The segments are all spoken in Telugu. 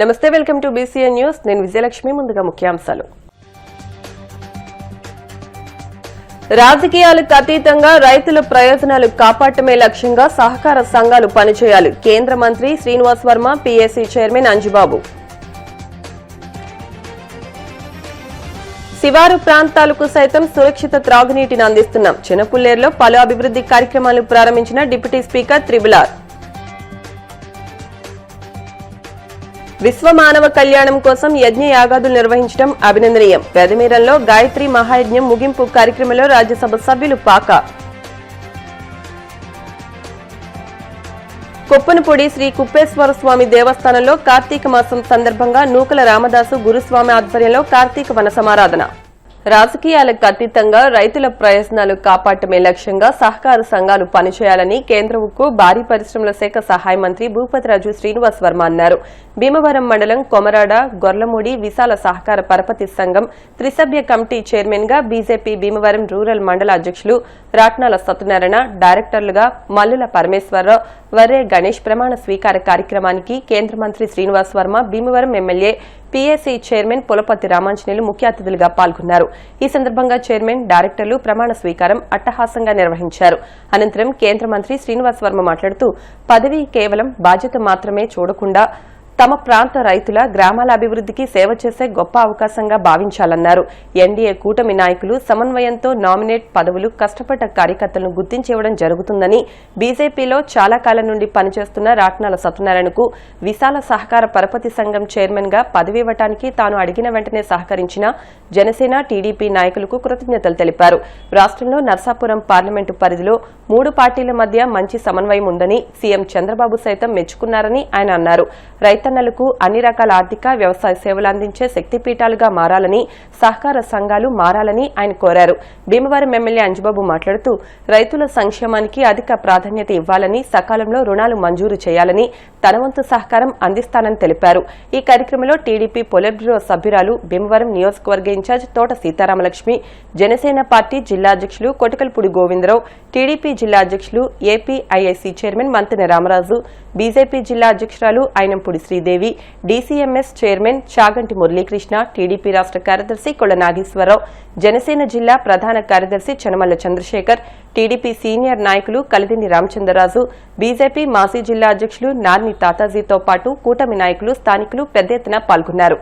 నమస్తే, వెల్కమ్ టు బీసీఎన్ న్యూస్. నేను విజయలక్ష్మి. ముందుగా ముఖ్యాంశాలు. రాజకీయాలకు అతీతంగా రైతుల ప్రయోజనాలు కాపాడటమే లక్ష్యంగా సహకార సంఘాలు పనిచేయాలి. కేంద్ర మంత్రి శ్రీనివాస్ వర్మ, పీఏసీ చైర్మన్ అంజుబాబు. శివారు ప్రాంతాలకు సైతం సురక్షిత త్రాగునీటిని అందిస్తున్నాం. చినపుల్లేరులో పలు అభివృద్ది కార్యక్రమాలు ప్రారంభించిన డిప్యూటీ స్పీకర్ త్రిబులార్. విశ్వ మానవ కళ్యాణం కోసం యజ్ఞ యాగాదులు నిర్వహించడం అభినందనీయం. పెదమీరంలో గాయత్రి మహాయజ్ఞం ముగింపు కార్యక్రమంలో రాజ్యసభ సభ్యులు పాక. కొప్పనపూడి శ్రీ కుప్పేశ్వర స్వామి దేవస్థానంలో కార్తీక మాసం సందర్భంగా నూకల రామదాసు గురుస్వామి ఆధ్వర్యంలో కార్తీక వన సమారాధన. రాజకీయాలకు అతీతంగా రైతుల ప్రయోజనాలు కాపాడటమే లక్ష్యంగా సహకార సంఘాలు పనిచేయాలని కేంద్ర ఉక్కు భారీ పరిశ్రమల శాఖ సహాయ మంత్రి భూపతిరాజు శ్రీనివాస్ వర్మ అన్నారు. భీమవరం మండలం కొమరాడ, గొర్లమూడి విశాల సహకార పరపతి సంఘం త్రిసభ్య కమిటీ చైర్మన్ గా బీజేపీ భీమవరం రూరల్ మండల అధ్యక్షులు రాట్నాల సత్యనారాయణ, డైరెక్టర్లుగా మల్లుల పరమేశ్వరరావు, వర్రే గణేష్ ప్రమాణ స్వీకార కార్యక్రమానికి కేంద్ర మంత్రి Srinivas Varma, Bhimavaram MLA PAC chairman Pulapati Ramanjaneyulu ముఖ్య అతిథులుగా పాల్గొన్నారు. ఈ సందర్భంగా చైర్మన్, డైరెక్టర్లు ప్రమాణ స్వీకారం అట్టహాసంగా నిర్వహించారు. అనంతరం కేంద్ర మంత్రి శ్రీనివాస్ వర్మ మాట్లాడుతూ పదవి కేవలం బాధ్యత మాత్రమే చూడకుండా తమ ప్రాంత రైతుల, గ్రామాల అభివృద్దికి సేవ చేసే గొప్ప అవకాశంగా భావించాలన్నారు. ఎన్డీఏ కూటమి నాయకులు సమన్వయంతో నామినేట్ పదవులు కష్టపడ్డ కార్యకర్తలను గుర్తించివ్వడం జరుగుతుందని, బీజేపీలో చాలా కాలం నుండి పనిచేస్తున్న రాట్నాల సత్యనారాయణకు విశాల సహకార పరపతి సంఘం చైర్మన్ గా పదవి ఇవ్వడానికి తాను అడిగిన వెంటనే సహకరించిన జనసేన, టీడీపీ నాయకులకు కృతజ్ఞతలు తెలిపారు. రాష్ట్రంలో నర్సాపురం పార్లమెంటు పరిధిలో 3 పార్టీల మధ్య మంచి సమన్వయం ఉందని సీఎం చంద్రబాబు సైతం మెచ్చుకున్నారని ఆయన అన్నారు. రైతన్నలకు అన్ని రకాల ఆర్థిక, వ్యవసాయ సేవలు అందించే శక్తిపీఠాలుగా మారాలని, సహకార సంఘాలు మారాలని ఆయన కోరారు. భీమవరం ఎమ్మెల్యే అంజుబాబు మాట్లాడుతూ రైతుల సంక్షేమానికి అధిక ప్రాధాన్యత ఇవ్వాలని, సకాలంలో రుణాలు మంజూరు చేయాలని తన వంతు సహకారం అందిస్తానని తెలిపారు. ఈ కార్యక్రమంలో టీడీపీ పొలిట్ బ్యూరో సభ్యురాలు, భీమవరం నియోజకవర్గ ఇన్ఛార్జ్ తోట సీతారామలక్ష్మి, జనసేన పార్టీ జిల్లా అధ్యక్షులు కొటికల్పూడి గోవిందరావు, టీడీపీ జిల్లా అధ్యక్షులు, APIIC chairman Manthena Ramaraju, BJP జిల్లా అధ్యక్షురాలు Ayinampudi Sridevi, DCMS chairman Chaganti Muralikrishna, TDP రాష్ట్ర కార్యదర్శి కొళ్ల నాగేశ్వరరావు, జనసేన జిల్లా ప్రధాన కార్యదర్శి చనమల్ల చంద్రశేఖర్, టీడీపీ సీనియర్ నాయకులు కలిదిండి రామచంద్రరాజు, బీజేపీ మాజీ జిల్లా అధ్యక్షులు నార్ని తాతాజీతో పాటు కూటమి నాయకులు, స్థానికులు పెద్ద ఎత్తున పాల్గొన్నారు.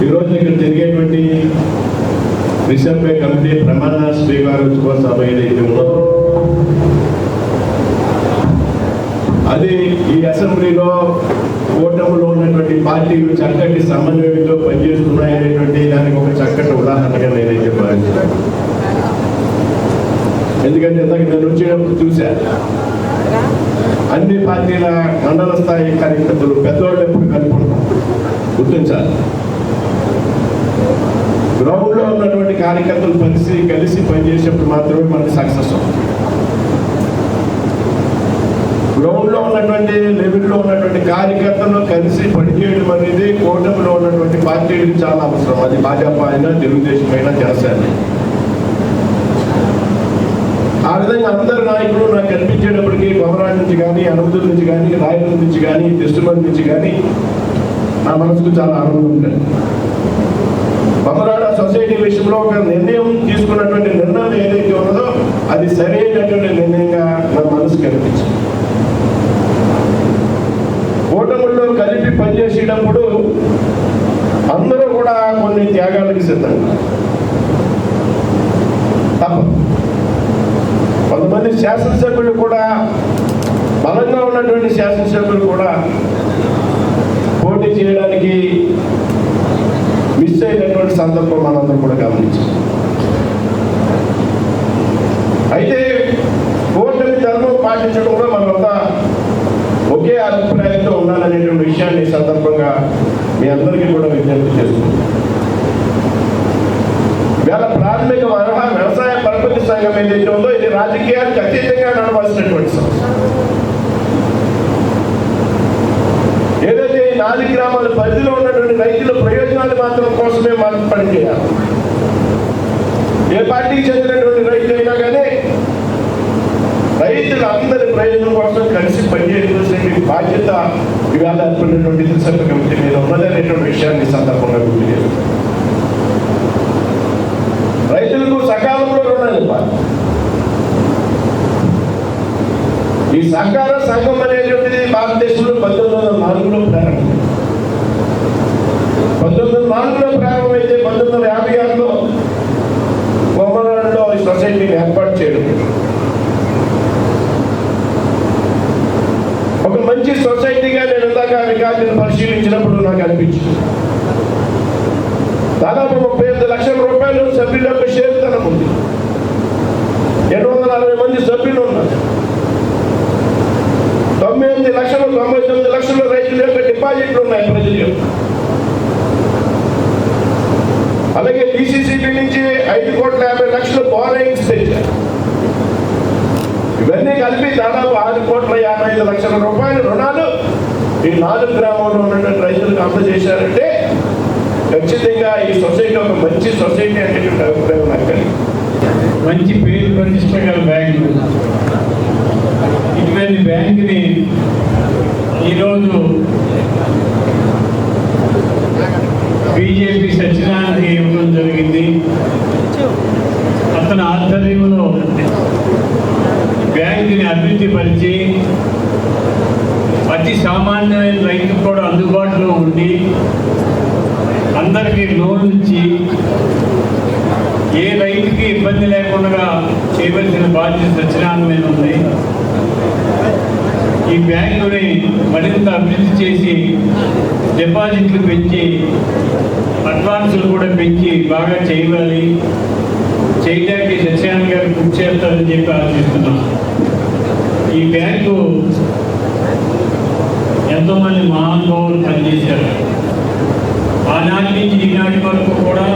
ఈరోజు ఇక్కడ జరిగేటువంటి త్రిసభ్య కమిటీ ప్రమాణ స్వీకారోత్సవ సభ ఏదైతే ఉన్నదో అది ఈ అసెంబ్లీలో కూటమిలో ఉన్నటువంటి పార్టీలు చక్కటి సమన్వయంతో పనిచేస్తున్నాయనేటువంటి దానికి ఒక చక్కటి ఉదాహరణగా నేనైతే భావిస్తున్నాను. ఎందుకంటే ఇందాక నేను వచ్చేటప్పుడు చూశాను, అన్ని పార్టీల మండల స్థాయి కార్యకర్తలు పెద్దవాళ్ళు ఎప్పుడు కలుపుకుంటాం గుర్తించాలి. గ్రౌండ్లో ఉన్నటువంటి కార్యకర్తలు కలిసి పనిచేసేప్పుడు మాత్రమే మనకి సక్సెస్ అవుతుంది. గ్రౌండ్లో ఉన్నటువంటి లెవెల్లో ఉన్నటువంటి కార్యకర్తలు కలిసి పనిచేయడం అనేది కూటమిలో ఉన్నటువంటి పార్టీలకు చాలా అవసరం. అది భాజపా అయినా, తెలుగుదేశం అయినా, జనసేన. ఆ విధంగా అందరు నాయకులు నాకు కనిపించేటప్పటికీ కొమరాడి నుంచి కానీ, అనుమతుల నుంచి కానీ, రాయల నుంచి కానీ, తెస్తుమల నుంచి కానీ నా మనసుకు చాలా ఆనందం ఉంటుంది. కొమరాడ సొసైటీ విషయంలో ఒక నిర్ణయం తీసుకున్నటువంటి నిర్ణయం ఏదైతే ఉన్నదో అది సరైనటువంటి నిర్ణయంగా నా మనసు కనిపించింది. కూటముల్లో కలిపి పనిచేసేటప్పుడు అందరూ కూడా కొన్ని త్యాగాలకు సిద్ధంగా తప్ప. కొంతమంది శాసనసభ్యులు కూడా, బలంగా ఉన్నటువంటి శాసనసభ్యులు కూడా పోటీ చేయడానికి మిస్ అయినటువంటి సందర్భం మనందరం కూడా గమనించాం. అయితే కూటమి ధర్మం పాటించడంలో మనమంతా ఒకే అభిప్రాయంతో ఉండాలనేటువంటి విషయాన్ని ఈ సందర్భంగా మీ అందరికీ కూడా విజ్ఞప్తి చేస్తున్నాం. ఇవాళ ప్రాథమిక వ్యవసాయ పరపతి సంఘం ఏదైతే ఉందో ఇది రాజకీయాలకు అతీతంగా నడవాల్సినటువంటి సంస్థ. ఏదైతే 4 గ్రామాల పరిధిలో ఉన్నటువంటి రైతుల ప్రయోజనాలు మాత్రం కోసమే మనం పనిచేయాలి. ఏ పార్టీకి చెందినటువంటి రైతు అయినా కానీ రైతుల అందరి ప్రయోజనం కోసం కలిసి పనిచేయవలసిన బాధ్యత ఇవాళ ఏర్పడినటువంటి త్రిసభ్య కమిటీ మీద ఉన్నదనేటువంటి విషయాన్ని సందర్భంగా గుర్తు చేస్తాం. రైతులకు సకాలంలో రుణాలు ఇవ్వాలి. ఈ సహకార సంఘం అనేటువంటిది భారతదేశంలో 1904లో ప్రారంభం. 1904లో ప్రారంభమైతే 1956లో కొమరాడలో ఈ సొసైటీని ఏర్పాటు చేయడం ఒక మంచి సొసైటీగా నేను ఇందాక రికార్డును పరిశీలించినప్పుడు నాకు అనిపించింది. దాదాపు 35 లక్షల రూపాయలు సభ్యుల యొక్క షేర్తనం ఉంది. 240 మంది సభ్యులు ఉన్నారు. 99 లక్షల రైతుల యొక్క డిపాజిట్లు ఉన్నాయి ప్రజల యొక్క. అలాగే డిసిసిబి నుంచి 5,50,00,000 బారోయింగ్స్ తెచ్చారు. ఇవన్నీ కలిపి దాదాపు 6,55,00,000 రూపాయల రుణాలు ఈ 4 గ్రామాల్లో ఉన్నటువంటి రైతులకు అందజేశారంటే ఖచ్చితంగా ఈ సొసైటీ ఒక మంచి సొసైటీ అనేటువంటి అభిప్రాయం నాకు కలిగింది. మంచి పేరు ప్రతిష్ట గల బ్యాంకు. ఇటువంటి బ్యాంకుని ఈరోజు బీజేపీ సత్యనారాయణకి ఇవ్వడం జరిగింది. అతని ఆధ్వర్యంలో బ్యాంకుని అభివృద్ధి పరిచి అతి సామాన్యమైన రైతుకు కూడా అందుబాటులో ఉండి అందరికీ లోన్ ఇచ్చి ఏ రైతుకి ఇబ్బంది లేకుండా చేయవలసిన బాధ్యత సత్యనారాయణ మీద ఉంది. ఈ బ్యాంకుని మరింత అభివృద్ధి చేసి డిపాజిట్లు పెంచి అడ్వాన్సులు కూడా పెంచి బాగా చేయాలి. చేయడానికి సత్యనారాయణ గారు కృషి చేస్తారని చెప్పి ఆశిస్తున్నాం. ఈ బ్యాంకు ఎంతోమంది మహానుభావులు పనిచేశారు. ఆనాటి నుంచి ఈనాటి వరకు కూడా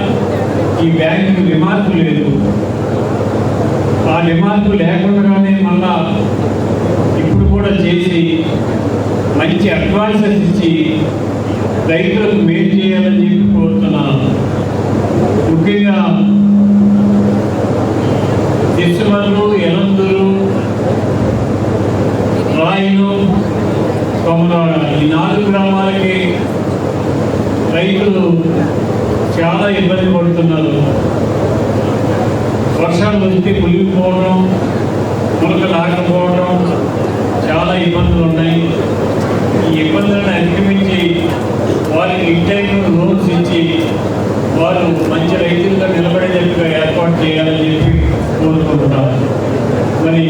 ఈ బ్యాంకుకి రిమార్కు లేదు. ఆ రిమార్కు లేకుండానే మళ్ళా ఇప్పుడు కూడా చేసి మంచి అడ్వాన్సెస్ ఇచ్చి రైతులకు మేలు చేయాలని చెప్పి కోరుతున్నాను. ముఖ్యంగా తెస్తుమర్రు, ఎలందూరు, రాయిలు, కొమరాడ ఈ 4 గ్రామాలకి రైతులు చాలా ఇబ్బంది పడుతున్నారు. వర్షాలు వస్తే మునిగిపోవడం, మొలక లాగకపోవడం చాలా ఇబ్బందులు ఉన్నాయి. ఈ ఇబ్బందులను అధిగమించి వారికి ఇంటైమ్ లోన్స్ ఇచ్చి వారు మంచి రైతులుగా నిలబడేటట్టుగా ఏర్పాటు చేయాలని చెప్పి కోరుకుంటున్నారు. మరి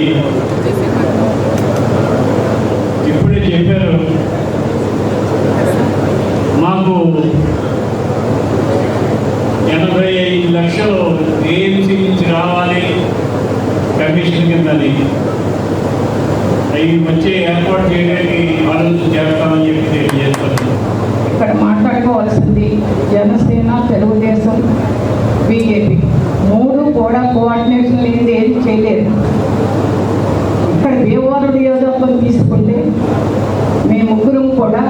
ఉన్నది. అవి వచ్చే ఏర్పాటు చేయడానికి ఆలోచన చేస్తామని చెప్పి తెలియజేస్తున్నాను. ఇక్కడ మాట్లాడుకోవాల్సింది జనసేన, తెలుగుదేశం, బీజేపీ మూడు కూడా కోఆర్డినేషన్ లేనిది ఏది చేయలేదు. ఇక్కడ భీమవరం నియోజకవర్గం తీసుకుంటే మేము ముగ్గురం కూడా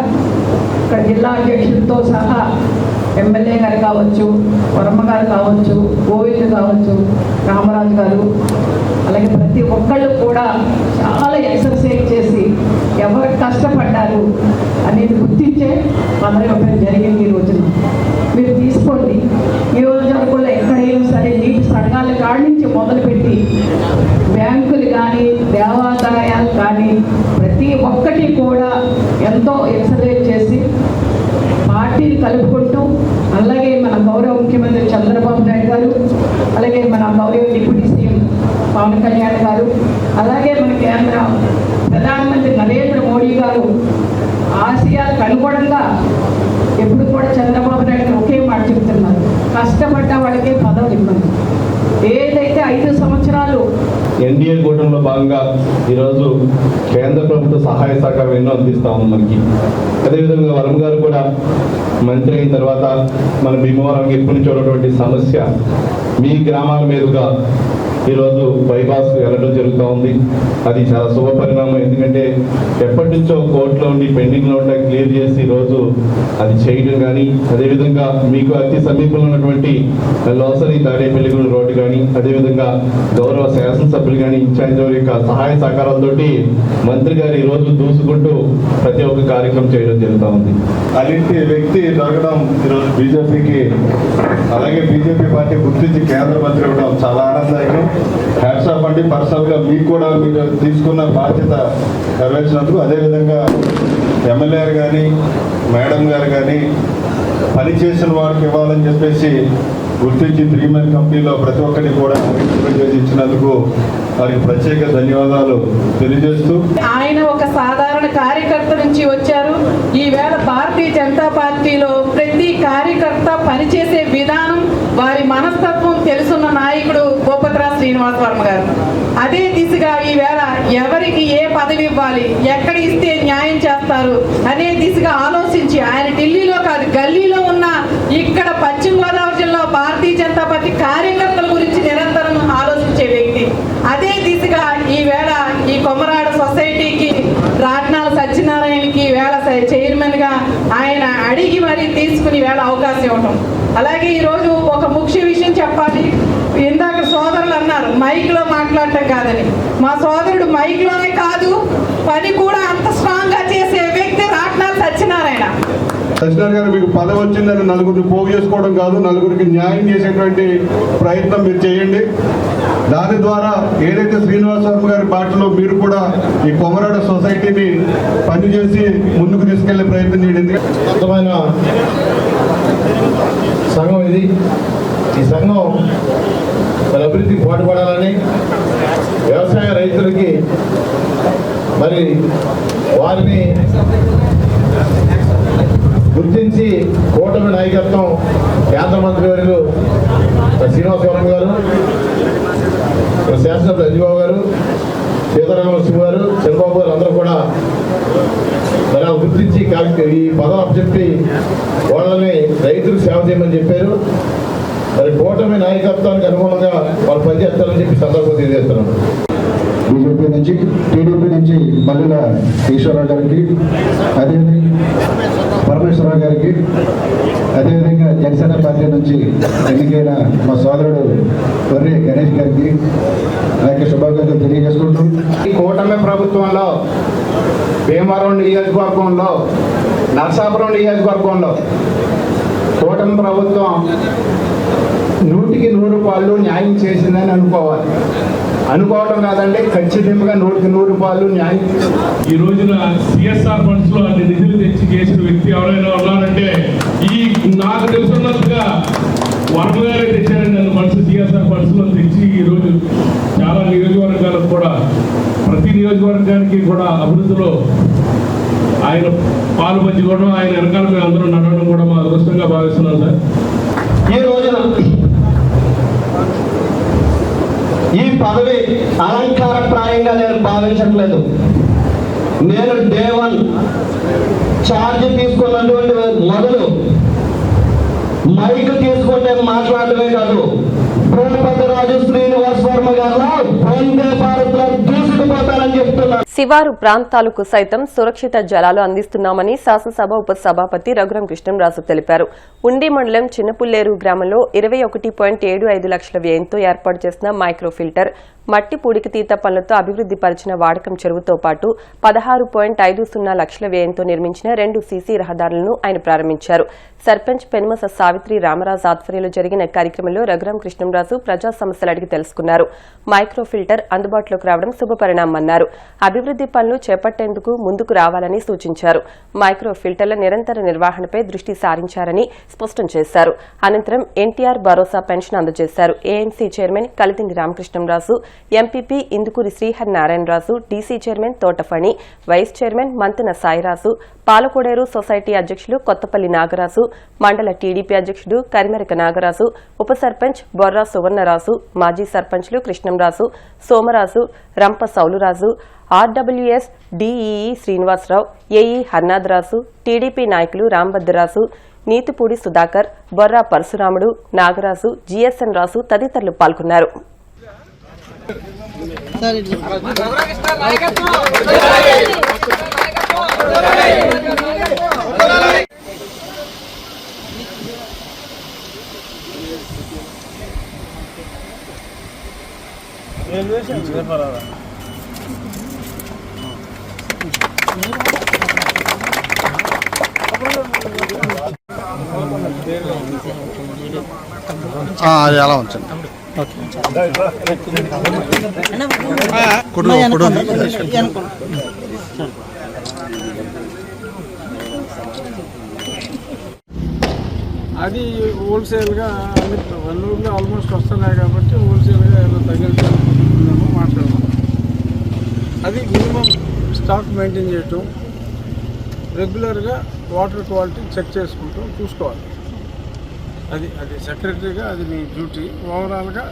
ఇక్కడ జిల్లా అధ్యక్షులతో సహా ఎమ్మెల్యే గారు కావచ్చు, వర్మ గారు కావచ్చు, గోవింద్ కావచ్చు, రామరాజు గారు, అలాగే ప్రతి ఒక్కళ్ళు కూడా చాలా ఎక్సర్సైజ్ చేసి ఎవరు కష్టపడ్డారు అనేది గుర్తించే మనం ఇవ్వడం జరిగింది. ఈ రోజున మీరు తీసుకోండి, నియోజకవర్గంలో ఎక్కడైనా సరే నీటి సడగాల కాడి నుంచి మొదలుపెట్టి బ్యాంకులు కానీ దేవాదాయాలు కానీ ప్రతి ఒక్కటి కూడా ఎంతో ఎక్సర్సైజ్ చేసి పార్టీని కలుపుకుంటూ, అలాగే మన గౌరవ ముఖ్యమంత్రి చంద్రబాబు నాయుడు గారు, అలాగే మన గౌరవ డిప్యూటీ సీఎం పవన్ కళ్యాణ్ గారు, అలాగే మన కేంద్ర ప్రధానమంత్రి నరేంద్ర మోడీ గారు ఆశయాలకు అనుగుణంగా ఎప్పుడు కూడా చంద్రబాబు నాయుడు ఒకే మాట చెప్తున్నారు, కష్టపడ్డ వాళ్ళకే పదవులు ఇవ్వండి. ఏదైతే 5 సంవత్సరాలు ఎన్డీఏ కూటమిలో భాగంగా ఈరోజు కేంద్ర ప్రభుత్వ సహాయ సహకారం ఎన్నో అందిస్తూ ఉంది మనకి. అదేవిధంగా వరం గారు కూడా మంత్రి అయిన తర్వాత మన భీమవరంకి ఎప్పటి నుంచి ఉన్నటువంటి సమస్య మీ గ్రామాల మీదుగా ఈరోజు బైపాస్ వెళ్ళడం జరుగుతూ ఉంది. అది చాలా శుభ పరిణామం. ఎందుకంటే ఎప్పటి నుంచో కోర్టులో ఉండి పెండింగ్లో ఉంటే క్లియర్ చేసి ఈరోజు అది చేయడం కానీ, అదేవిధంగా మీకు అతి సమీపంలో ఉన్నటువంటి లోసరి తాడేపల్లిగూడ రోడ్డు కానీ, అదేవిధంగా గౌరవ శాసనసభ్యులు కానీ ఇన్ఛార్జ్ యొక్క సహాయ సహకారాలతో మంత్రి గారు ఈరోజు దూసుకుంటూ ప్రతి ఒక్క కార్యక్రమం చేయడం జరుగుతూ ఉంది. అలాంటి వ్యక్తి దొరకడం ఈరోజు బీజేపీకి, అలాగే బీజేపీ పార్టీ గుర్తించి కేంద్ర మంత్రి ఇవ్వడం చాలా ఆనందదాయకం. హ్యాట్స్ ఆఫ్ అండి. పర్సనల్గా మీకు కూడా మీరు తీసుకున్న బాధ్యత నెరవేర్చినందుకు. అదేవిధంగా ఎమ్మెల్యే గారు కానీ మేడం గారు కానీ పని చేసిన వారికి ఇవ్వాలని చెప్పేసి గుర్తించి 3 Man కంపెనీలో ప్రతి ఒక్కరికి కూడా ఇచ్చినందుకు వారికి ప్రత్యేక ధన్యవాదాలు తెలియజేస్తూ, ఆయన ఒక సాధారణ కార్యకర్త నుంచి వచ్చారు. ఈవేళ భారతీయ జనతా పార్టీలో ప్రతి కార్యకర్త పనిచేసే విధానం, వారి మనస్తత్వం తెలుసున్న నాయకుడు గోపతిరా శ్రీనివాస వర్మ గారు. అదే దిశగా ఈవేళ ఎవరికి ఏ పదవి ఇవ్వాలి, ఎక్కడ ఇస్తే న్యాయం చేస్తారు అనే దిశగా ఆలోచించి ఆయన ఢిల్లీలో కాదు గల్లీలో ఉన్న ఇక్కడ పశ్చిమ గోదావరి జిల్లా భారతీయ జనతా పార్టీ కార్యకర్తల గురించి నిరంతరం ఆలోచించే వ్యక్తి. అదే దిశగా ఈవేళ ఈ కొమరాడ సొసైటీకి రాట్నాల సత్యనారాయణకి వేళ చైర్మన్గా ఆయన అడిగి మరీ తీసుకుని వేళ అవకాశం ఇవ్వటం. అలాగే ఈరోజు ఒక ముఖ్య విషయం చెప్పాలి. ఇందాక సోదరులు అన్నారు మైక్లో మాట్లాడటం కాదని. మా సోదరుడు మైక్లోనే కాదు పని కూడా అంత స్ట్రాంగ్గా చేసే వ్యక్తి రాట్నాల సత్యనారాయణ. సత్యనారాయణ గారు, మీకు పదవి వచ్చిందని నలుగురిని పోగు చేసుకోవడం కాదు, నలుగురికి న్యాయం చేసేటువంటి ప్రయత్నం మీరు చేయండి. దాని ద్వారా ఏదైతే శ్రీనివాస వర్మ గారి బాటలో మీరు కూడా ఈ కొమరాడ సొసైటీని పనిచేసి ముందుకు తీసుకెళ్లే ప్రయత్నం చేయండి. అద్భుతమైన సంఘం ఇది. ఈ సంఘం మరి అభివృద్ధికి పాటుపడాలని, వ్యవసాయ రైతులకి మరి వారిని గుర్తించి కూటమి నాయకత్వం కేంద్ర మంత్రి వర్యులు శ్రీనివాసవరం గారు, శాసనసభ్యులు అజిబాబు గారు, సీతారామలక్ష్మి గారు, చంద్రబాబు గారు అందరూ కూడా మరి గుర్తించి ఈ పదం చెప్పి వాళ్ళని రైతులకు సేవ చేయమని చెప్పారు. మరి కూటమి నాయకత్వానికి అనుగుణంగా వాళ్ళు పనిచేస్తారని చెప్పి సందర్భం తెలియజేస్తున్నాను. బీజేపీ నుంచి, టీడీపీ నుంచి మల్లుల ఈశ్వరరావు గారికి, అదేవిధంగా పరమేశ్వరరావు గారికి, అదేవిధంగా జనసేన పార్టీ నుంచి ఎన్నికైన మా సోదరుడు వర్రి గణేష్ గారికి అలాగే శుభాకాంక్షలు తెలియజేసుకుంటూ, ఈ కూటమి ప్రభుత్వంలో భీమవరం నియోజకవర్గంలో, నరసాపురం నియోజకవర్గంలో కూటమి ప్రభుత్వం 100కి 100 న్యాయం చేసిందని అనుకోవడం కాదండి, ఖచ్చితంగా 100కి 100 న్యాయం. ఈ రోజున సిఎస్ఆర్ ఫండ్స్ లో అన్ని నిధులు తెచ్చి చేసిన వ్యక్తి ఎవరైనా ఉన్నారంటే నాకు తెలుసున్నట్టుగా వర్మ గారే తెచ్చారండి. నన్ను ఫండ్స్ సిఎస్ఆర్ ఫండ్స్ లో తెచ్చి ఈ రోజు చాలా నియోజకవర్గాలకు కూడా, ప్రతి నియోజకవర్గానికి కూడా అభివృద్ధిలో ఆయన పాలు పంచుకోవడం, ఆయన వెనకాల మేము అందరూ నడవడం కూడా మా అదృష్టంగా భావిస్తున్నాం సార్. ఈ రోజున ఈ పదవి అలంకారప్రాయంగా నేను భావించట్లేదు. నేను డే 1 ఛార్జ్ తీసుకున్నటువంటి మొదలు మైక్ తీసుకుంటే మాట్లాడమే కాదు, భూపతిరాజు శ్రీనివాస్ వర్మ గారు వందే భారత్ లో దూసుకుపోతానని చెప్తున్నారు. శివారు ప్రాంతాలకు సైతం సురక్షిత జలాలు అందిస్తున్నామని శాసనసభ ఉపసభాపతి రఘురాం కృష్ణంరాజు తెలిపారు. ఉండి మండలం చిన్నపుల్లేరు గ్రామంలో 21.75 లక్షల వ్యయంతో ఏర్పాటు చేసిన మైక్రో ఫిల్టర్, మట్టి పూడికతీత పనులతో అభివృద్ది పరిచిన వాడకం చెరువుతో పాటు 16.50 లక్షల వ్యయంతో నిర్మించిన 2 సీసీ రహదారులను ఆయన ప్రారంభించారు. సర్పంచ్ పెనుమస సావిత్రి రామరాజు ఆధ్వర్యంలో జరిగిన కార్యక్రమంలో రఘురాం కృష్ణంరాజు ప్రజా సమస్యలు అడిగి తెలుసుకున్నారు. మైక్రో ఫిల్టర్ అందుబాటులోకి రావడం శుభపరిణామన్నారు. అభివృద్ది పనులు చేపట్టేందుకు ముందుకు రావాలని సూచించారు. మైక్రో ఫిల్టర్ల నిరంతర నిర్వహణపై దృష్టి సారించారని స్పష్టం చేశారు. అనంతరం ఎన్టీఆర్ భరోసా పెన్షన్ అందజేశారు. AMC chairman Kalitindi Ramakrishnamraju, MPP Indukuri Srihari Narayanaraju, DC chairman Thotaphani, vice chairman Mantena Sairaju, Palakoderu society అధ్యక్షులు కొత్తపల్లి నాగరాజు, మండల టీడీపీ అధ్యక్షుడు కరిమెరక నాగరాజు, ఉప సర్పంచ్ బొర్రా సువర్ణరాజు, మాజీ సర్పంచ్లు Krishnamraju, Somaraju, Rampa Sauluraju, RWS DEE Srinivasarao, AE Harnatharaju, TDP నాయకులు రాంభద్రరాజు, నీతిపూడి సుధాకర్, బొర్రా పరశురాముడు, నాగరాజు, జిఎస్ఎన్ రాజు తదితరులు పాల్గొన్నారు. అది అలా ఉంచండి. అది హోల్సేల్గా అన్ని వల్లూరులో ఆల్మోస్ట్ వస్తున్నాయి కాబట్టి హోల్సేల్గా ఏమైనా తగ్గించాలనుకుంటున్నాము మాట్లాడదాం. అది మినిమం స్టాక్ మెయింటైన్ చేయటం, రెగ్యులర్గా వాటర్ క్వాలిటీ చెక్ చేసుకుంటూ చూసుకోవాలి. అది సెక్రటరీగా అది మీ డ్యూటీ. ఓవరాల్గా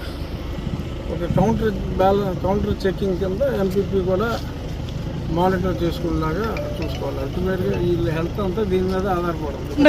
ఒక కౌంటర్ చెకింగ్ కింద ఎంపీపీ కూడా మానిటర్ చేసుకునేలాగా చూసుకోవాలి. అల్టిమేట్గా వీళ్ళ హెల్త్ అంతా దీని మీద ఆధారపడుతుంది.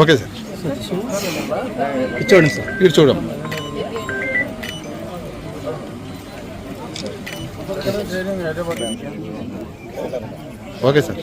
ఓకే సార్, చూడండి సార్, మీరు చూడండి. Okay sir.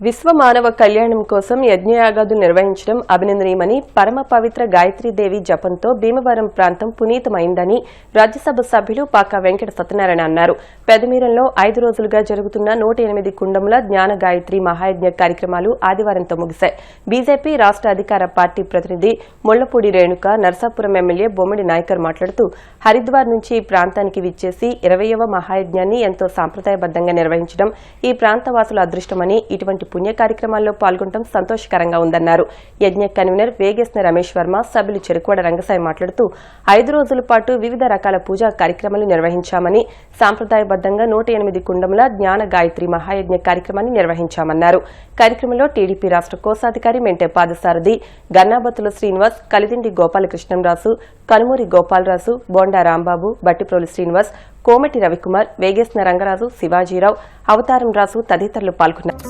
విశ్వ మానవ కళ్యాణం కోసం యజ్ఞయాగాదులు నిర్వహించడం అభినందనీయమని పరమ పవిత్ర గాయత్రీదేవి జపంతో భీమవరం ప్రాంతం పునీతమైందని రాజ్యసభ సభ్యులు పాకా వెంకట సత్యనారాయణ అన్నారు. పెదమీరంలో 5 రోజులుగా జరుగుతున్న 108 కుండముల జ్ఞాన గాయత్రి మహాయజ్ఞ కార్యక్రమాలు ఆదివారంతో ముగిశాయి. బీజేపీ రాష్ట్ర అధికార పార్టీ ప్రతినిధి ముళ్లపూడి రేణుక నర్సాపురం ఎమ్మెల్యే బొమ్మడి నాయకర్ మాట్లాడుతూ హరిద్వార్ నుంచి ఈ ప్రాంతానికి విచ్చేసి 20వ మహాయజ్ఞాన్ని ఎంతో సాంప్రదాయబద్దంగా నిర్వహించడం ఈ ప్రాంతవాసుల అదృష్టమని, ఇటువంటి పుణ్య కార్యక్రమాల్లో పాల్గొనడం సంతోషకరంగా ఉందన్నారు. యజ్ఞ కన్వీనర్ వేగేశ్న రమేష్ వర్మ, సభ్యులు చెరుకువాడ రంగసాయి మాట్లాడుతూ 5 రోజుల పాటు వివిధ రకాల పూజా కార్యక్రమాలు నిర్వహించామని, సాంప్రదాయబద్దంగా 108 కుండముల జ్ఞాన గాయత్రి మహాయజ్ఞ కార్యక్రమాన్ని నిర్వహించామన్నారు. కార్యక్రమంలో టీడీపీ రాష్ట్ర కోశాధికారి మెంటే పాదసారథి, గన్నాబత్తుల శ్రీనివాస్, కలిదిండి గోపాలకృష్ణంరాజు, కనుమూరి గోపాలరాజు, బోండా రాంబాబు, బట్టిప్రోలు శ్రీనివాస్, కోమటి రవికుమార్, వేగేశ్న రంగరాజు, శివాజీరావు, అవతారం రాజు తదితరులు పాల్గొన్నారు.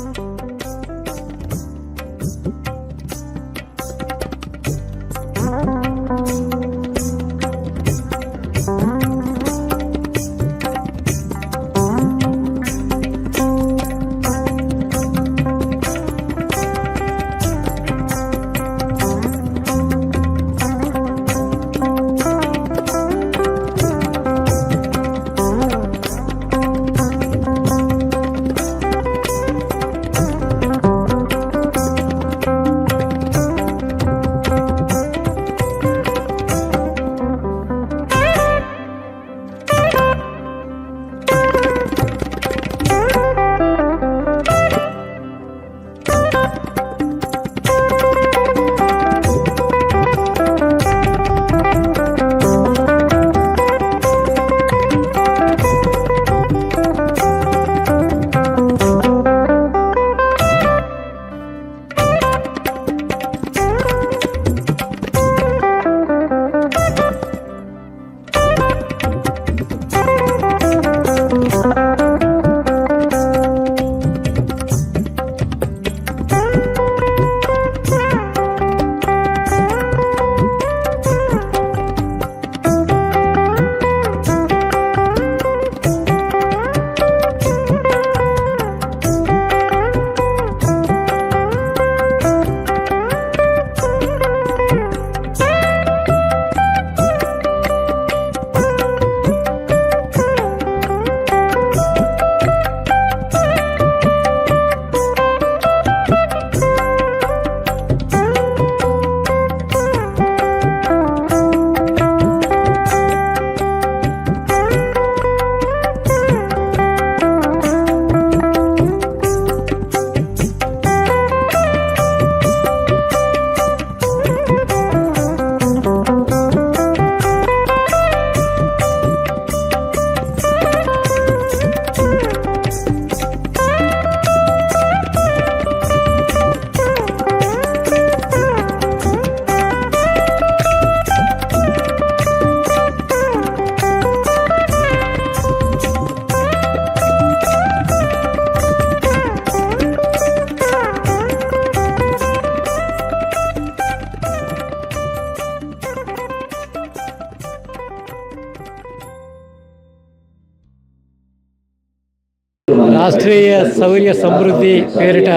రాష్ట్రీయ శౌర్య సమృద్ధి పేరిట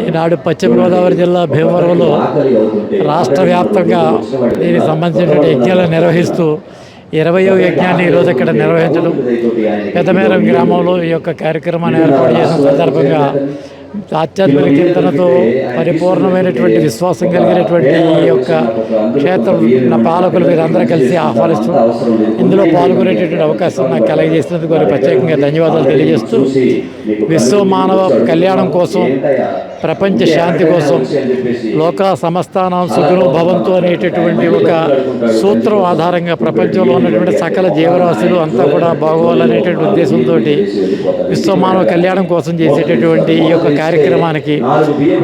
ఈనాడు పశ్చిమ గోదావరి జిల్లా భీమవరంలో రాష్ట్ర వ్యాప్తంగా దీనికి సంబంధించినటువంటి యజ్ఞాలు నిర్వహిస్తూ 20వ యజ్ఞాన్ని ఈరోజు ఇక్కడ నిర్వహించడం, పెద్దమేరం గ్రామంలో ఈ యొక్క కార్యక్రమాన్ని ఏర్పాటు చేసిన సందర్భంగా ఆధ్యాత్మిక చింతనతో పరిపూర్ణమైనటువంటి విశ్వాసం కలిగినటువంటి ఈ యొక్క క్షేత్రం పాలకులు వీరందరూ కలిసి ఆహ్వానిస్తూ ఇందులో పాల్గొనేటటువంటి అవకాశం నాకు కలగజేసినందుకు వారికి ప్రత్యేకంగా ధన్యవాదాలు తెలియజేస్తూ, విశ్వ మానవ కళ్యాణం కోసం, ప్రపంచ శాంతి కోసం, లోక సమస్తానం సుఖినో భవంతు అనేటటువంటి ఒక సూత్రం ఆధారంగా ప్రపంచంలో ఉన్నటువంటి సకల జీవరాశులు అంతా కూడా బాగోవాలనేటువంటి ఉద్దేశంతో విశ్వమానవ కళ్యాణం కోసం చేసేటటువంటి ఈ యొక్క కార్యక్రమానికి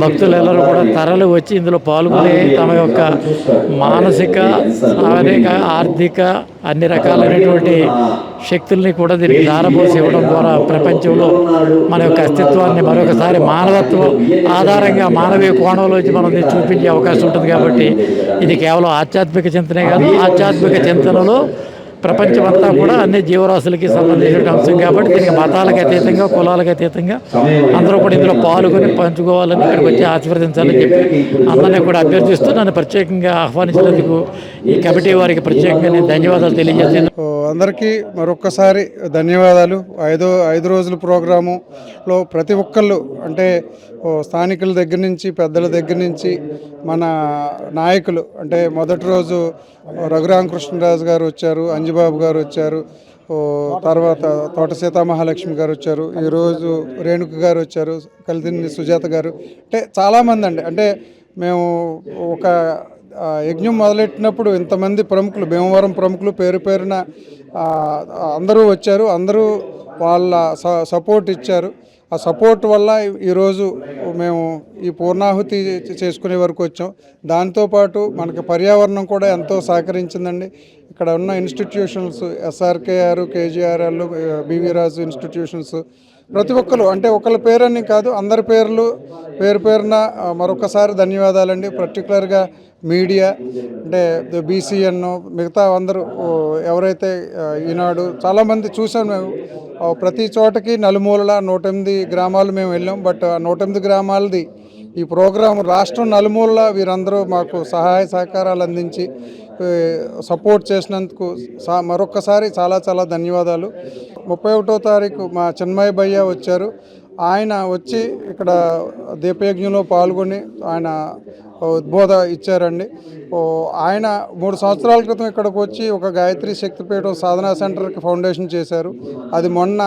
భక్తులెల్లరూ కూడా తరలి వచ్చి ఇందులో పాల్గొని తమ యొక్క మానసిక, శారీరక, ఆర్థిక అన్ని రకాలైనటువంటి శక్తుల్ని కూడా దీనికి ధారపోసి ఇవ్వడం ద్వారా ప్రపంచంలో మన యొక్క అస్తిత్వాన్ని మరొకసారి మానవత్వం ఆధారంగా మానవీయ కోణంలోంచి మనం చూపించే అవకాశం ఉంటుంది. కాబట్టి ఇది కేవలం ఆధ్యాత్మిక చింతనే కాదు, ఆధ్యాత్మిక చింతనలో ప్రపంచమంతా కూడా అన్ని జీవరాశులకి సంబంధించిన అంశం కాబట్టి దీనికి మతాలకు అతీతంగా, కులాలకు అతీతంగా అందరూ కూడా ఇందులో పాల్గొని పంచుకోవాలని, ఇక్కడికి వచ్చి ఆశీర్వదించాలని చెప్పి అందరినీ కూడా అభ్యర్థిస్తూ నన్ను ప్రత్యేకంగా ఆహ్వానించినందుకు ఈ కమిటీ వారికి ప్రత్యేకంగా నేను ధన్యవాదాలు తెలియజేస్తాను. అందరికీ మరొక్కసారి ధన్యవాదాలు. ఐదు రోజుల ప్రోగ్రాములో ప్రతి ఒక్కళ్ళు అంటే స్థానికుల దగ్గర నుంచి, పెద్దల దగ్గర నుంచి, మన నాయకులు అంటే మొదటి రోజు రఘురామకృష్ణరాజు గారు వచ్చారు, అంజుబాబు గారు వచ్చారు, తర్వాత తోట సీతామహాలక్ష్మి గారు వచ్చారు, ఈరోజు రేణుక గారు వచ్చారు, కలిదిని సుజాత గారు, అంటే చాలామంది అండి. అంటే మేము ఒక యజ్ఞం మొదలెట్టినప్పుడు ఇంతమంది ప్రముఖులు, భీమవరం ప్రముఖులు పేరు పేరున అందరూ వచ్చారు, అందరూ వాళ్ళ సపోర్ట్ ఇచ్చారు. ఆ సపోర్ట్ వల్ల ఈరోజు మేము ఈ పూర్ణాహుతి చేసుకునే వరకు వచ్చాం. దాంతోపాటు మనకి పర్యావరణం కూడా ఎంతో సహకరించిందండి. ఇక్కడ ఉన్న ఇన్స్టిట్యూషన్స్ ఎస్ఆర్కేఆర్, కేజీఆర్ఎల్, బివి రాజు ఇన్స్టిట్యూషన్స్ ప్రతి ఒక్కరు, అంటే ఒకళ్ళ పేరని కాదు అందరి పేర్లు పేరున మరొకసారి ధన్యవాదాలండి. పర్టికులర్గా మీడియా అంటే బీసీఎన్, మిగతా అందరూ ఎవరైతే ఈనాడు చాలామంది చూసాం మేము. ప్రతి చోటకి నలుమూలల 108 గ్రామాలు మేము వెళ్ళాం. బట్ ఆ 108 గ్రామాలది ఈ ప్రోగ్రాం రాష్ట్రం నలుమూలల వీరందరూ మాకు సహాయ సహకారాలు అందించి సపోర్ట్ చేసినందుకు మరొక్కసారి చాలా చాలా ధన్యవాదాలు. 31వ తారీఖు మా చిన్మయ్య భయ్య వచ్చారు. ఆయన వచ్చి ఇక్కడ దీపయజ్ఞంలో పాల్గొని ఆయన ఉద్బోధ ఇచ్చారండి. ఆయన 3 సంవత్సరాల క్రితం ఇక్కడికి వచ్చి ఒక గాయత్రి శక్తిపీఠం సాధనా సెంటర్కి ఫౌండేషన్ చేశారు. అది మొన్న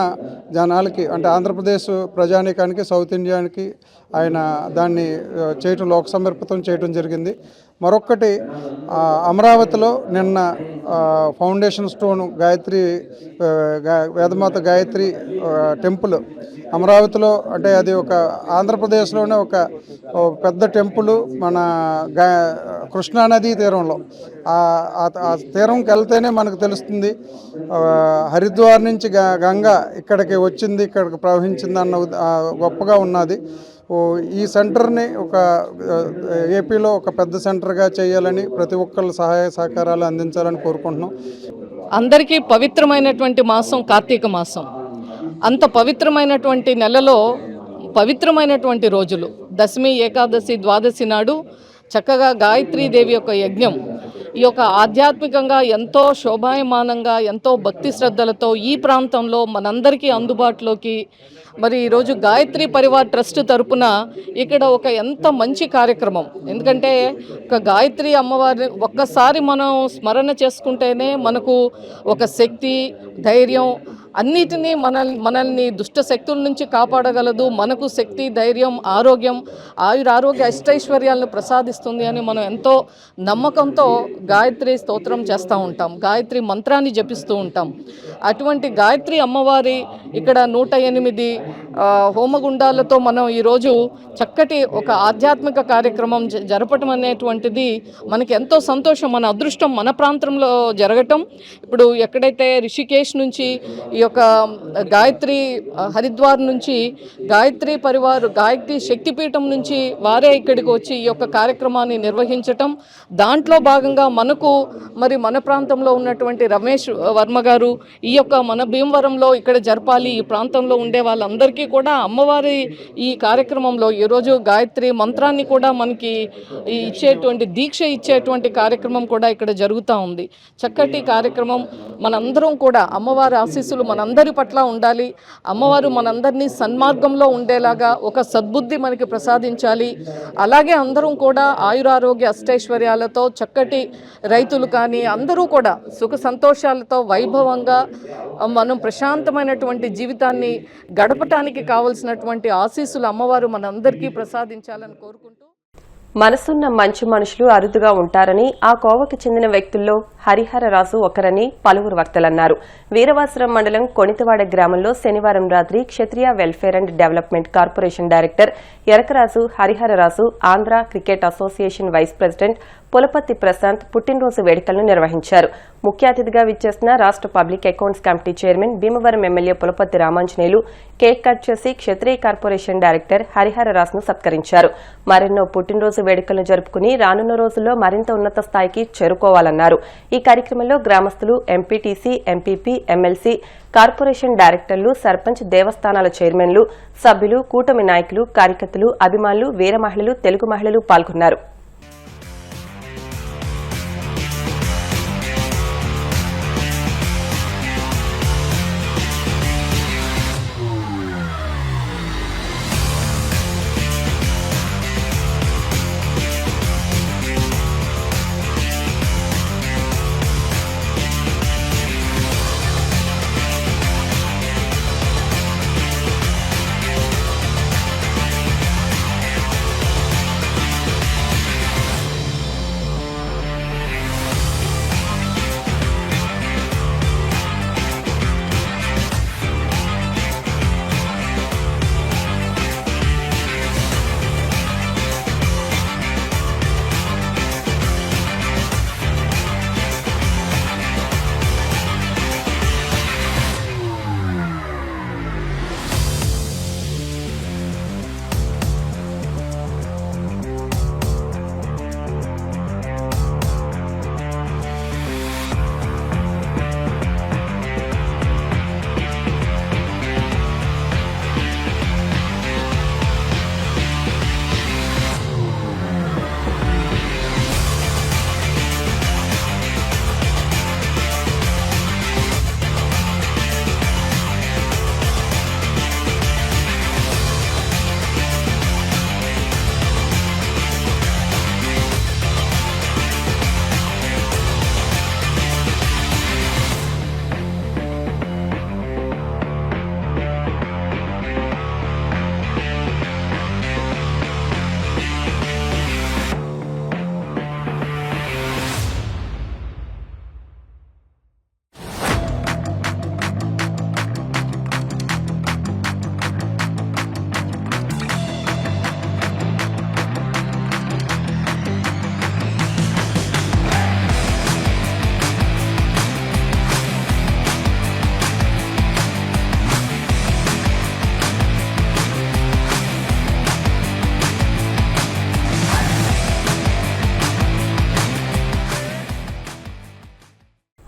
జనాలకి అంటే ఆంధ్రప్రదేశ్ ప్రజానీకానికి, సౌత్ ఇండియానికి ఆయన దాన్ని చేయటం, లోక సమర్పితం చేయటం జరిగింది. మరొక్కటి అమరావతిలో నిన్న ఫౌండేషన్ స్టోన్ గాయత్రి వేదమాత గాయత్రి టెంపుల్ అమరావతిలో, అంటే అది ఒక ఆంధ్రప్రదేశ్లోనే ఒక పెద్ద టెంపుల్ మన కృష్ణానదీ తీరంలో. ఆ తీరంకి వెళ్తేనే మనకు తెలుస్తుంది హరిద్వార్ నుంచి గంగ ఇక్కడికి వచ్చింది, ఇక్కడికి ప్రవహించింది అన్న గొప్పగా ఉన్నది. ఈ సెంటర్ని ఒక ఏపీలో ఒక పెద్ద సెంటర్గా చేయాలని, ప్రతి ఒక్కళ్ళు సహాయ సహకారాలు అందించాలని కోరుకుంటున్నాం. అందరికీ పవిత్రమైనటువంటి మాసం కార్తీక మాసం. అంత పవిత్రమైనటువంటి నెలలో పవిత్రమైనటువంటి రోజులు దశమి, ఏకాదశి, ద్వాదశి నాడు చక్కగా గాయత్రీదేవి యొక్క యజ్ఞం ఈ యొక్క ఆధ్యాత్మికంగా ఎంతో శోభాయమానంగా, ఎంతో భక్తి శ్రద్ధలతో ఈ ప్రాంతంలో మనందరికీ అందుబాటులోకి మరి ఈరోజు గాయత్రి పరివార్ ట్రస్ట్ తరపున ఇక్కడ ఒక ఎంత మంచి కార్యక్రమం. ఎందుకంటే ఒక గాయత్రి అమ్మవారిని ఒక్కసారి మనం స్మరణ చేసుకుంటేనే మనకు ఒక శక్తి, ధైర్యం అన్నిటినీ మనల్ని దుష్ట శక్తుల నుంచి కాపాడగలదు. మనకు శక్తి, ధైర్యం, ఆరోగ్యం, ఆరోగ్య అష్టైశ్వర్యాలను ప్రసాదిస్తుంది అని మనం ఎంతో నమ్మకంతో గాయత్రి స్తోత్రం చేస్తూ ఉంటాం, గాయత్రి మంత్రాన్ని జపిస్తూ ఉంటాం. అటువంటి గాయత్రి అమ్మవారి ఇక్కడ 108 హోమగుండాలతో మనం ఈరోజు చక్కటి ఒక ఆధ్యాత్మిక కార్యక్రమం జరపటం అనేటువంటిది మనకి ఎంతో సంతోషం, మన అదృష్టం మన ప్రాంతంలో జరగటం. ఇప్పుడు ఎక్కడైతే రిషికేశ్ నుంచి ఈ యొక్క గాయత్రి హరిద్వార్ నుంచి గాయత్రి పరివార్ గాయత్రి శక్తిపీఠం నుంచి వారే ఇక్కడికి వచ్చి ఈ యొక్క కార్యక్రమాన్ని నిర్వహించటం, దాంట్లో భాగంగా మనకు మరి మన ప్రాంతంలో ఉన్నటువంటి రమేష్ వర్మ గారు ఈ యొక్క మన భీమవరంలో ఇక్కడ జరపాలి, ఈ ప్రాంతంలో ఉండే వాళ్ళందరికీ కూడా అమ్మవారి ఈ కార్యక్రమంలో ఈరోజు గాయత్రి మంత్రాన్ని కూడా మనకి ఇచ్చేటువంటి దీక్ష ఇచ్చేటువంటి కార్యక్రమం కూడా ఇక్కడ జరుగుతూ ఉంది. చక్కటి కార్యక్రమం. మనందరం కూడా అమ్మవారి ఆశీస్సులు మనందరి పట్ల ఉండాలి. అమ్మవారు మనందరినీ సన్మార్గంలో ఉండేలాగా ఒక సద్బుద్ధి మనకి ప్రసాదించాలి. అలాగే అందరం కూడా ఆయురారోగ్య అష్టైశ్వర్యాలతో చక్కటి రైతులు కానీ అందరూ కూడా సుఖ సంతోషాలతో వైభవంగా మనం ప్రశాంతమైనటువంటి జీవితాన్ని గడపటానికి కావలసినటువంటి ఆశీస్సులు అమ్మవారు మనందరికీ ప్రసాదించాలని కోరుకుంటూ, మనసున్న మంచి మనుషులు అరుదుగా ఉంటారని, ఆ కోవకు చెందిన వ్యక్తుల్లో హరిహరరాజు ఒకరని పలువురు వక్తలన్నారు. వీరవాసరం మండలం కొణితవాడ గ్రామంలో శనివారం రాత్రి Kshatriya welfare and development corporation director Erakaraju Harihararaju, Andhra cricket association vice president Pulapathi Prashant పుట్టినరోజు వేడుకలను నిర్వహించారు. ముఖ్య అతిథిగా విచ్చేసిన రాష్ట్ర public accounts committee chairman Bhimavaram MLA Pulapathi Ramanjaneyulu cake cut చేసి క్షత్రియ కార్పొరేషన్ డైరెక్టర్ హరిహరరాజును సత్కరించారు. మరెన్నో పుట్టినరోజు వేడుకలను జరుపుకుని రానున్న రోజుల్లో మరింత ఉన్నత స్థాయికి చేరుకోవాలన్నారు. ఈ కార్యక్రమంలో గ్రామస్తులు, ఎంపీటీసీ, ఎంపీపీ, ఎమ్మెల్సీ, కార్పొరేషన్ డైరెక్టర్లు, సర్పంచ్, దేవస్థానాల చైర్మన్లు, సభ్యులు, కూటమి నాయకులు, కార్యకర్తలు, అభిమానులు, వీర మహిళలు, తెలుగు మహిళలు పాల్గొన్నారు.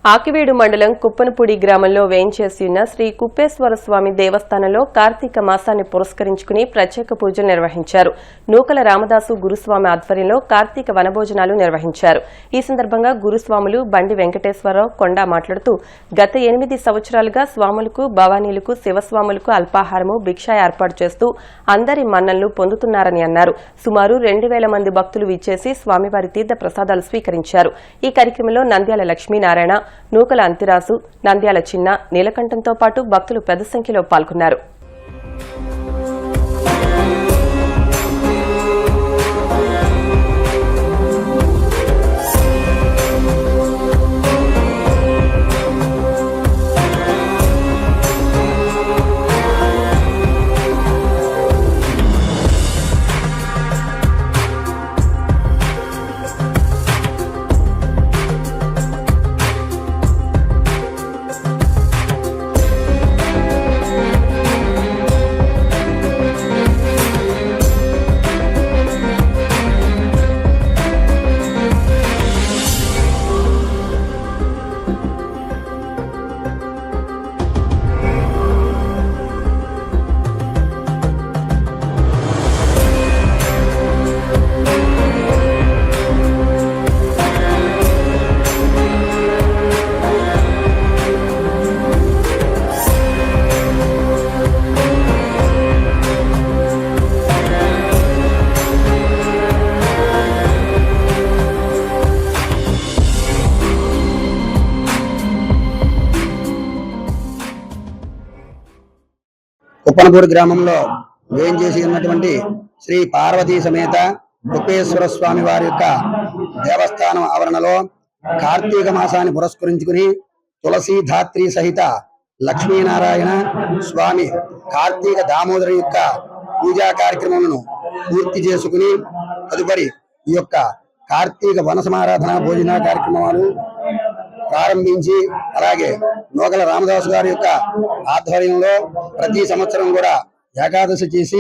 ఆకివీడు మండలం కుప్పనపూడి గ్రామంలో వేయించేసి ఉన్న శ్రీ కుప్పేశ్వర స్వామి దేవస్థానంలో కార్తీక మాసాన్ని పురస్కరించుకుని ప్రత్యేక పూజలు నిర్వహించారు. నూకల రామదాసు గురుస్వామి ఆధ్వర్యంలో కార్తీక వనభోజనాలు నిర్వహించారు. ఈ సందర్భంగా గురుస్వాములు బండి వెంకటేశ్వరరావు కొండా మాట్లాడుతూ గత 8 సంవత్సరాలుగా స్వాములకు, భవానీలకు, శివస్వాములకు అల్పాహారము, భిక్ష ఏర్పాటు చేస్తూ అందరి మన్ననలు పొందుతున్నారని అన్నారు. సుమారు 2000 మంది భక్తులు విచ్చేసి స్వామివారి తీర్థ ప్రసాదాలు స్వీకరించారు. ఈ కార్యక్రమంలో నంద్యాల లక్ష్మీనారాయణ, నూకల అంతిరాసు, నంద్యాల చిన్న, నీలకంఠంతో పాటు భక్తులు పెద్ద సంఖ్యలో పాల్గొన్నారు. కుప్పనపూడి గ్రామంలో వేంచేసి ఉన్నటువంటి శ్రీ పార్వతీ సమేత కుప్పేశ్వర స్వామి వారి యొక్క దేవస్థానం ఆవరణలో కార్తీక మాసాన్ని పురస్కరించుకుని తులసి ధాత్రి సహిత లక్ష్మీనారాయణ స్వామి కార్తీక దామోదర యొక్క పూజా కార్యక్రమాలను పూర్తి చేసుకుని తదుపరి ఈ యొక్క కార్తీక వన సమారాధన భోజన కార్యక్రమాలు ప్రారంభించి అలాగే నూకల రామదాసు గారి యొక్క ఆధ్వర్యంలో ప్రతి సంవత్సరం కూడా ఏకాదశి చేసి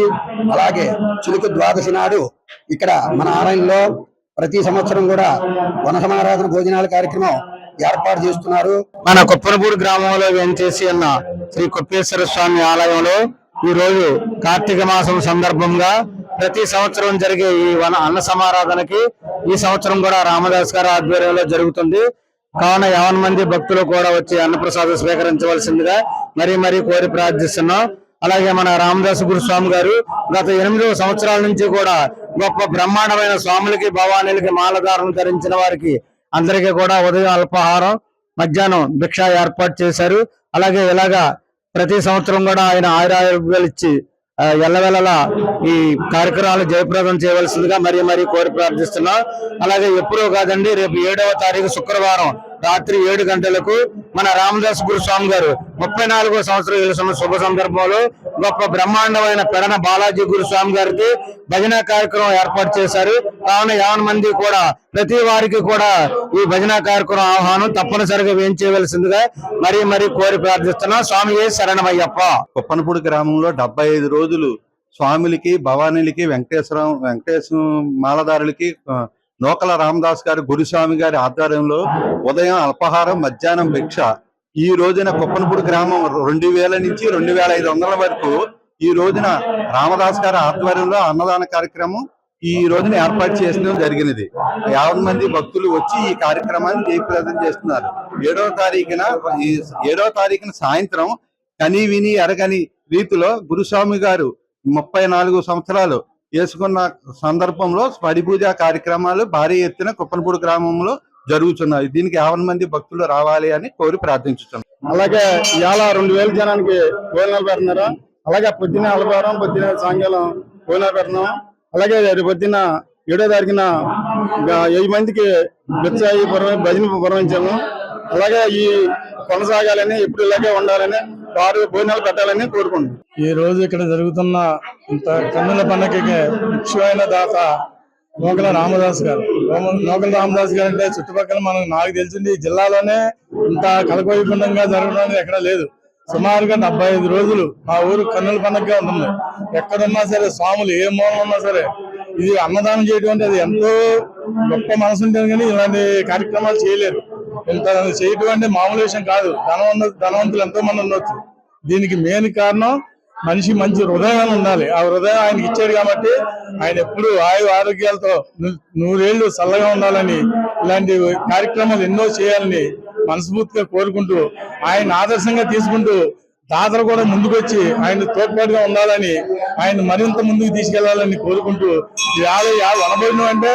అలాగే చిలుకు ద్వాదశి నాడు ఇక్కడ మన ఆలయంలో ప్రతి సంవత్సరం కూడా వన సమారాధన భోజనాల కార్యక్రమం ఏర్పాటు చేస్తున్నారు. మన కుప్పనపూడి గ్రామంలో వేంచేసి ఉన్న శ్రీ కుప్పేశ్వర స్వామి ఆలయంలో ఈ రోజు కార్తీక మాసం సందర్భంగా ప్రతి సంవత్సరం జరిగే ఈ అన్న సమారాధనకి ఈ సంవత్సరం కూడా రామదాస్ గారి ఆధ్వర్యంలో జరుగుతుంది. కావున 50 మంది భక్తులు కూడా వచ్చి అన్నప్రసాదం స్వీకరించవలసిందిగా మరీ కోరి ప్రార్థిస్తున్నాం. అలాగే మన రామదాసు గురుస్వామి గారు గత 8 సంవత్సరాల నుంచి కూడా గొప్ప బ్రహ్మాండమైన స్వాములకి భవానీలకి మాలధారణ ధరించిన వారికి అందరికీ కూడా ఉదయం అల్పాహారం మధ్యాహ్నం భిక్ష ఏర్పాటు చేశారు. అలాగే ఇలాగా ప్రతి సంవత్సరం కూడా ఆయన ఆయురారోగ్యాలు ఇచ్చి ఎల్లవెల్లలా ఈ కార్యక్రమాలు జయప్రదం చేయవలసిందిగా మరీ కోరి ప్రార్థిస్తున్నాం. అలాగే ఎప్పుడో కాదండి, రేపు 7వ తారీఖు శుక్రవారం రాత్రి 7 గంటలకు మన రామదాస్ గురుస్వామి గారు 34వ సంవత్సరం శుభ సందర్భంలో గొప్ప బ్రహ్మాండమైన పెడన బాలాజీ గురుస్వామి గారికి భజన కార్యక్రమం ఏర్పాటు చేశారు. కావున 50 మంది కూడా ప్రతి వారికి కూడా ఈ భజన కార్యక్రమం ఆహ్వానం తప్పనిసరిగా వేయించవలసిందిగా మరీ కోరి ప్రార్థిస్తున్నాం. స్వామియే శరణమయ్యప్ప. కుప్పనపూడి గ్రామంలో 75 రోజులు స్వాములకి భవానీలకి వెంకటేశ్వర మాలదారులకి నూకల రామదాస్ గారి గురుస్వామి గారి ఆధ్వర్యంలో ఉదయం అల్పాహారం మధ్యాహ్నం భిక్ష. ఈ రోజున కుప్పనపూడి గ్రామం 2000 నుంచి 2500 వరకు ఈ రోజున రామదాస్ గారి ఆధ్వర్యంలో అన్నదాన కార్యక్రమం ఈ రోజున ఏర్పాటు చేయడం జరిగినది. 50 మంది భక్తులు వచ్చి ఈ కార్యక్రమాన్ని జయప్రదం చేస్తున్నారు. 7వ తారీఖున సాయంత్రం కని విని ఎరగని రీతిలో గురుస్వామి గారు 34 సంవత్సరాలు చేసుకున్న సందర్భంలో పరిపూజ కార్యక్రమాలు భారీ ఎత్తున కుప్పనపూడి గ్రామంలో జరుగుతున్నాయి. దీనికి 50 మంది భక్తులు రావాలి అని కోరి ప్రార్థించుతున్నాం. అలాగే ఇవాళ 2000 జనానికి భోజనాలు పెడుతున్నారు. అలాగే పొద్దున్న అలవారం పొద్దున్న సాయంకాలం భోజనాలు పెడుతున్నాం. అలాగే రేపు పొద్దున్న 7వ తారీఖున 1000 మందికి బిచ్చాయి భజన పురమించాము. అలాగే ఈ కొనసాగాలని ఎప్పుడు ఇలాగే ఉండాలని వారు భోజనాలు పెట్టాలని కోరుకుంటున్నాం. ఈ రోజు ఇక్కడ జరుగుతున్న ఇంత కన్నుల పండుగకి ముఖ్యమైన దాత నూకల రామదాస్ గారు. నూకల రామదాస్ గారు అంటే చుట్టుపక్కల నాకు తెలిసింది ఈ జిల్లాలోనే ఇంత కలకోయకుండా జరగడం ఎక్కడ లేదు. సుమారుగా 75 రోజులు మా ఊరు కన్నుల పండుగగా ఉంటుంది. ఎక్కడున్నా సరే స్వాములు ఏ మూలం ఉన్నా సరే ఇది అన్నదానం చేయడం అంటే అది ఎంతో గొప్ప మనసు ఉంటుంది. కానీ ఇలాంటి కార్యక్రమాలు చేయలేరు. ఇంత చేయటం అంటే మామూలు విషయం కాదు. ధనవంతులు ఎంతో మంది ఉండొచ్చు. దీనికి మెయిన్ కారణం మనిషి మంచి హృదయం ఉండాలి. ఆ హృదయం ఆయనకి ఇచ్చాడు కాబట్టి ఆయన ఎప్పుడు ఆరోగ్యాలతో 100 ఏళ్ళు చల్లగా ఉండాలని ఇలాంటి కార్యక్రమాలు ఎన్నో చేయాలని మనస్ఫూర్తిగా కోరుకుంటూ ఆయన ఆదర్శంగా తీసుకుంటూ దాతలు కూడా ముందుకొచ్చి ఆయన తోడ్పాటుగా ఉండాలని ఆయన మరింత ముందుకు తీసుకెళ్లాలని కోరుకుంటూ వనభోజనం అంటే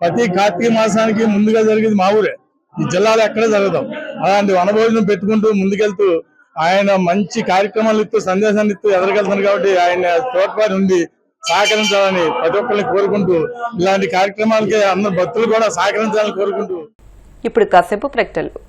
ప్రతి కార్తీక మాసానికి ముందుగా జరిగేది మా ఊరే. ఈ జిల్లాలో ఎక్కడే జరుగుతాం. అలాంటి వనభోజనం పెట్టుకుంటూ ముందుకెళ్తూ ఆయన మంచి కార్యక్రమాలు ఇస్తూ సందేశాన్ని ఇస్తూ ఎదరికెళ్తున్నారు కాబట్టి ఆయన తోడ్పాటు ఉండి సహకరించాలని ప్రతి ఒక్కరిని కోరుకుంటూ ఇలాంటి కార్యక్రమాలకి అందరు భక్తులు కూడా సహకరించాలని కోరుకుంటూ ఇప్పుడు కాసేపు ప్రకటనలు.